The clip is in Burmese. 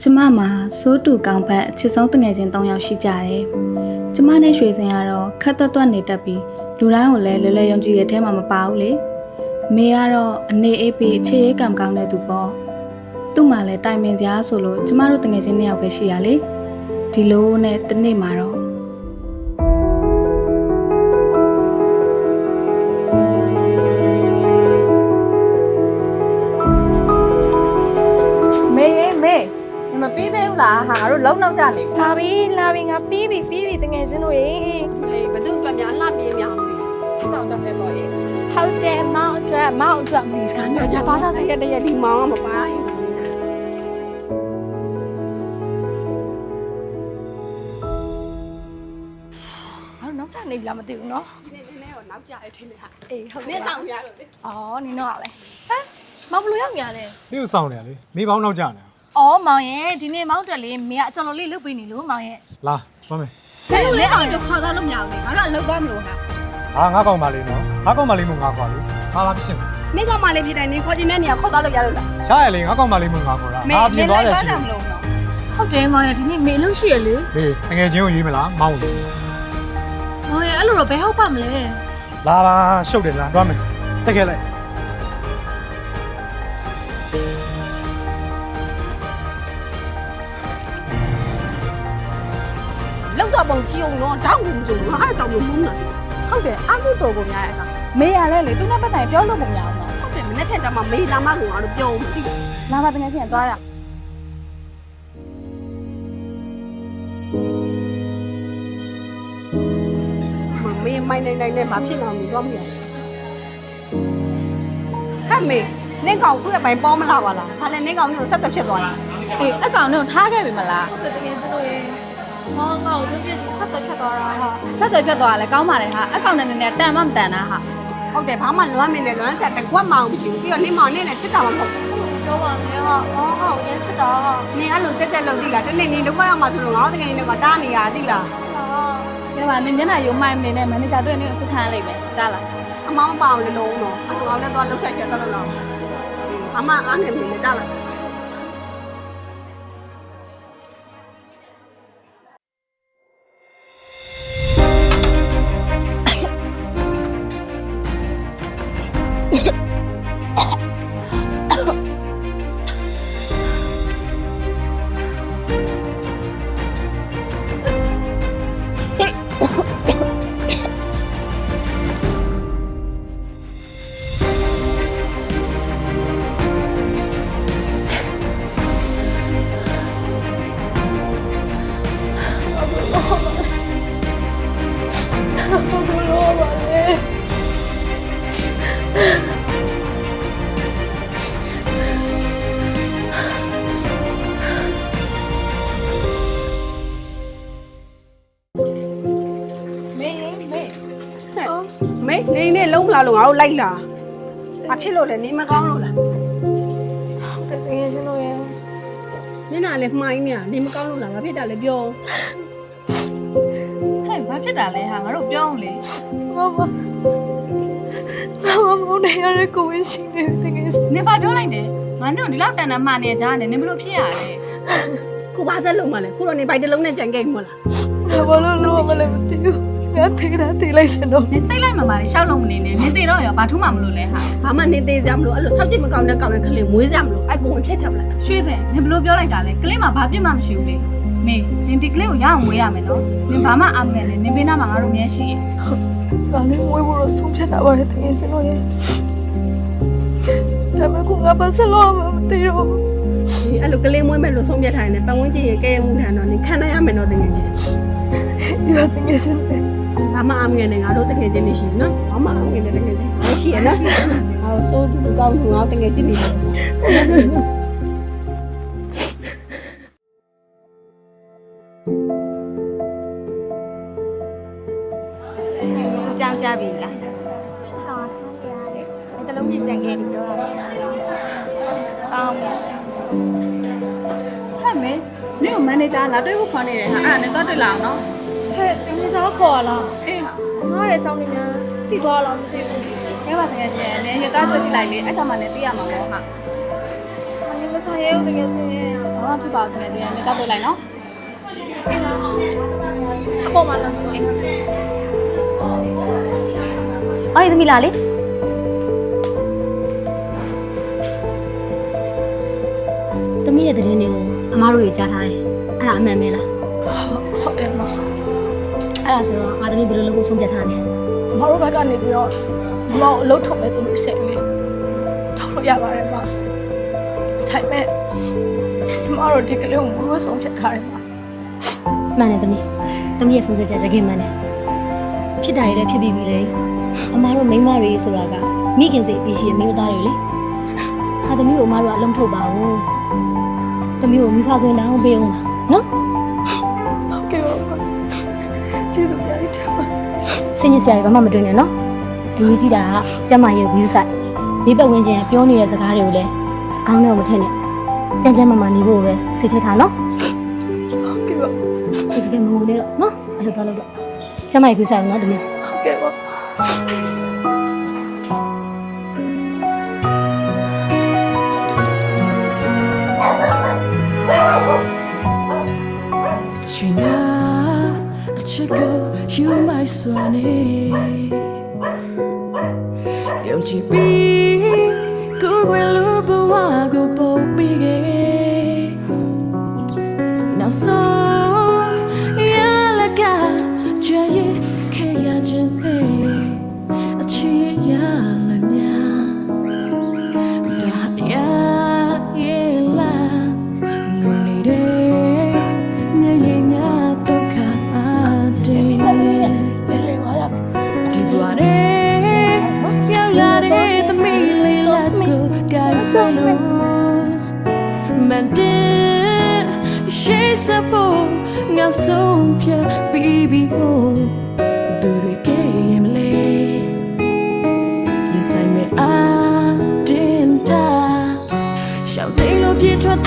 ကျမမှာစိုးတူကောင်ဘက်အချစ်ဆုံးတငယ်ချင်း3ယောက်ရှိကြတယ်။ကျမနဲ့ရွှေစင်ကတော့ခက်တွတ်နေတတ်ပြီးလူတိုင်းကိုလည်းလွယ်လွယ်ယုံကြည်ရတဲ့ထဲမှာမပါဘူးလေ။မေကတော့အနေအေးပြီးချစ်ရေးကံကောင်းတဲ့သူပေါ့။သူ့မှာလည်းတိုင်ပင်စရာဆိုလို့ကျမတို့တငယ်ချင်း2ယောက်ပဲရှိရလေ။ဒီလိုနဲ့တနေ့မှာတော့မပြီးသေးဘူးလားဟာငါတို့လုံးလောက်ကြနေပြီလာပြီငါပြီးပြီတကယ်ချင်းတို့ရေလေဘသူ့အတွက်များလှပြင်းများမသိဘူးတော့တော့ပဲပေါ့ရေ ဟုတ်တယ်မောင်အတွက်ဒီစကားမျိုးကြသွားစားစရတဲ့ဒီမောင်ကမပါဘူးအဲ့နောက်ချက်နေပြီလားမသိဘူးနော်နည်းတော့နောက်ကြတယ်ထင်တယ်ဟာ အေးဟုတ်နည်းဆောင်ရလို့လေအော်နင်တော့ကလည်းဟမ်မောင်ဘလို့ရောက်ညာလဲဒီကိုစောင်းနေရလေမိပေါင်းနောက်ကြနေအော်မောင်ရဲ့ဒီနေ့မောင်တက်လေးမေကအကြော်တော်လေးလုတ်ပေးနေလို့မောင်ရဲ့လာသွားမယ်ဘယ်လိုလဲအောင်လို့ခေါ်သွားလို့မရဘူးလေငါတို့အလုပ်သွားမလို့ဟာဟာငါကောင်းပါလေနော်ငါကောင်းပါလေမို့ငါခေါ်လေဟာလာပြရှင်းနင်းကောင်မလေးဖြစ်တယ်နင်းခေါ်ချင်တဲ့နေရာခေါ်သွားလို့ရလို့လားရှားရလေငါကောင်းပါလေမို့ငါခေါ်တာငါပြင်သွားရရှိတယ်ဟုတ်တယ်မောင်ရဲ့ဒီနေ့မေအလုပ်ရှိရလေဟေးတကယ်ချင်းကိုရွေးမလားမောင်းလို့မောင်ရဲ့အဲ့လိုတော့ဘယ်ဟုတ်ပါမလဲလာပါရှုပ်တယ်လားသွားမယ်တက်ခဲ့လိုက်လောက်တော့ပုံကြည့်အောင်တော့တောင်းကုန်ကြုံငါအားကြောင့်လို့မုန်းတာဟုတ်တယ်အမှုတော်ပုံများတဲ့အခါမေရလဲလေသူနဲ့ပတ်တိုင်ပြောလို့ပုံများအောင်နော်ဟုတ်တယ်မနေ့ကကြမှာမေးလာမကုန်အောင်ပြောမသိဘူးလာပါတကယ်ချင်းသွားရမေးမိုင်းနိုင်နဲ့ဘာဖြစ်လာမှတော့မရဟဲ့မေနင်းကောင်သူ့ရဲ့ပိုင်ပေါ်မလာပါလားဘာလဲနင်းကောင်မျိုးဆက်သက်ဖြစ်သွားတယ်အေးအကောင်တို့ထားခဲ့ပြီမလားဟုတ်တယ်တကယ်စလို့ရေမောင်ကောင်တို့ပြည့်ဆက်သက်ဖြစ်သွားတာဟာဆက်သက်ဖြစ်သွားတာလဲကောင်းပါတယ်ဟာအကောင်နဲ့နည်းနည်းတန်မှမတန်တာဟာဟုတ်တယ်ဘာမှလွမ်းမနေလွမ်းဆက်တကွက်မအောင်မရှိဘူးပြီးတော့နင်းမောင်နဲ့ချစ်တာမှမဟုတ်ဘူးပြောပါနဲ့ဟာမောင်ကောင်ရမ်းချစ်တာဟာနင်းအဲ့လိုကြက်ကြက်လုပ်သိလားတနေ့နင်းဒုက္ခရောက်မှဆိုလို့ငါတို့တကယ်နေကတားနေရသိလားပြောပါနဲ့မျက်နှာရုံမိုင်းမနေနဲ့မန်နေဂျာတွေ့နေကိုစခန်းလိုက်မယ်ကြားလားအမောင်းပါအောင်လည်းလုံးတော့အတူအောင်လည်းတော့လှုပ်ဆက်ချက်တော့လို့အမအားနေပြီကြားလားမေနေလုံးမလာလို့ငါတို့လိုက်လာဘာဖြစ်လို့လဲနေမကောင်းလို့လားတကယ်ချင်းလို့ရေမျက်နှာလည်းမှိုင်းနေမကောင်းလို့လားဘာဖြစ်တာလဲပြောဟဲ့ဘာဖြစ်တာလဲဟာငါတို့ပြောအောင်လေမနေရတဲ့ကိုဝင်ရှိနေတကယ်နေပါပြောလိုက်တယ်ငါတို့ဒီလောက်တန်တမ်းမှနေကြတယ်နေဘလို့ဖြစ်ရလဲခုဘာဆက်လုံးမလဲခုတော့နေဘိုက်တလုံးနဲ့ကြံခဲ့ပြီမလားဘာလို့မလဲမသိဘူးငါသေးတာသေးလိုက်စတော့နေစိတ်လိုက်မှမာရှောက်လုံးမနေနဲ့နေသေးတော့ရောဘာထူးမှမလို့လဲဟာဘာမှနေသေးစရာမလိုအဲ့လိုစောက်ကြည့်မကောင်းတဲ့ကောင်ရဲ့ခလေးမွေးစရာမလိုအဲ့ကိုဝင်ဖြတ်ချက်ပလိုက်ရွှေစင်နေဘလို့ပြောလိုက်တာလဲကလေးမှဘာပြစ်မှမရှိဘူးလေမေနင်ဒီကလေးကိုရအောင်မွေးရမယ်နော်နင်ဘာမှအာမနဲ့နင်ဘေးနားမှာငါတို့မြဲရှိရဲ့ဒါလေးမွေးဖို့တော့ဆုံးဖြတ်တာပါလေတကယ်စလို့ရဲ့ဒါမှကိုငါပါစလို့မသိတော့ဒီအဲ့လိုကလေးမွေးမဲ့လို့ဆုံးဖြတ်ထားရင်ပတ်ဝန်းကျင်ရဲ့ကဲရမှုထန်တော့နင်ခံနိုင်ရမယ်နော်တကယ်ချင်းဒီပါတကယ်စလို့ဘာမှအားမငယ်နဲ့ငါတို့တကယ်ချင်းနေရှိနော်ဘာမှအားမငယ်နဲ့တကယ်ချင်းရှိရနော်ငါတို့စိုးတူကောင်းငါတကယ်ချင်းနေတယ်ကြောင်ကြပြီလားကောင်းရတယ်အဲ့တလုံးမြင့်ကြံခဲ့လို့ပြောတာကောင်းဟဲ့မေနင်ကမန်နေဂျာလာတွေ့ဖို့ခေါ်နေတယ်ဟာအဲ့ဒါနဲ့တော့တွေ့လာအောင်နော်ဟဲ့မန်နေဂျာခေါ်လာအေးဟာငါရဲ့အကြောင်းလေးများသိသွားလားမသိဘူးရဲပါတကယ်ချင်းနင်ရကားတွေ့လိုက်လေအဲ့ကြောင့်မှလည်းသိရမှာပေါ့ဟာမင်းမဆိုင်ရဲဦးတကယ်ချင်း ဘာမှဖြစ်ပါဘူးတကယ်ချင်းနေတော့ပို့လိုက်နော် အပေါ်မှာလာ အော်သမီးလာလေသမီးရဲ့တရင်တွေကိုအမားတို့တွေကြားထားတယ်အဲ့ဒါအမှန်ပဲလား ဟုတ်တယ်မ အဲ့ဒါဆိုတော့ငါသမီးဘယ်လိုလုပ်ဖို့ဆုံးဖြတ်ထားလဲ မတို့ဘက်ကနေပြီးတော့ဒီမောင်အလုပ်ထုတ်မယ်ဆိုလို့ရှိရင်လေထုတ်လို့ရပါတယ်မထိုင်မဲ့ဒီမောင်တို့ဒီကလေးကိုမလို့ဆုံးဖြတ်ထားတယ်မ မှန်တယ်သမီးရဲ့ဆုံးဖြတ်ချက်တကယ်မှန်တယ်ဖြစ်တာရည်လည်းဖြစ်ပြီးပြီလေအမားတို့မိန်းမတွေဆိုတာကမိခင်စိတ်ပြီးရှိရဲ့မိန်းမသားတွေလေဟာသမီးကိုအမားတို့ကအလုံးထုတ်ပါဘူးသမီးကိုမိဖခွင့်တောင်းပေးအောင်ပါနော် ဟုတ်ကဲ့ပါကျေးဇူးများကြီးတင်ပါ စင်ကြီးဆရာကြီးဘာမှမတွေ့နဲ့နော်အရေးကြီးတာကကျမရဲ့ view site မိဘဝင်ချင်းပြောနေတဲ့စကားတွေကိုလည်းခေါင်းထဲကိုမထည့်နဲ့ကြမ်းကြမ်းမမနေဖို့ပဲစိတ်ထည့်ထားနော် ဟုတ်ကဲ့ပါ ဒီကမငုံနေတော့နော်အဲ့လိုသွားလို့တော့ကျမရဲ့ view site ကိုနော်တမီး ဟုတ်ကဲ့ပါ Chinga, a chico, you my swanee. Yo, GB, go well, go big. Now, so, yeah, like a jay, kaya jay, a chia, like She's a fool, not so pure, baby. Oh, do it game late. Yes, I may. I didn't die. Shouting of you to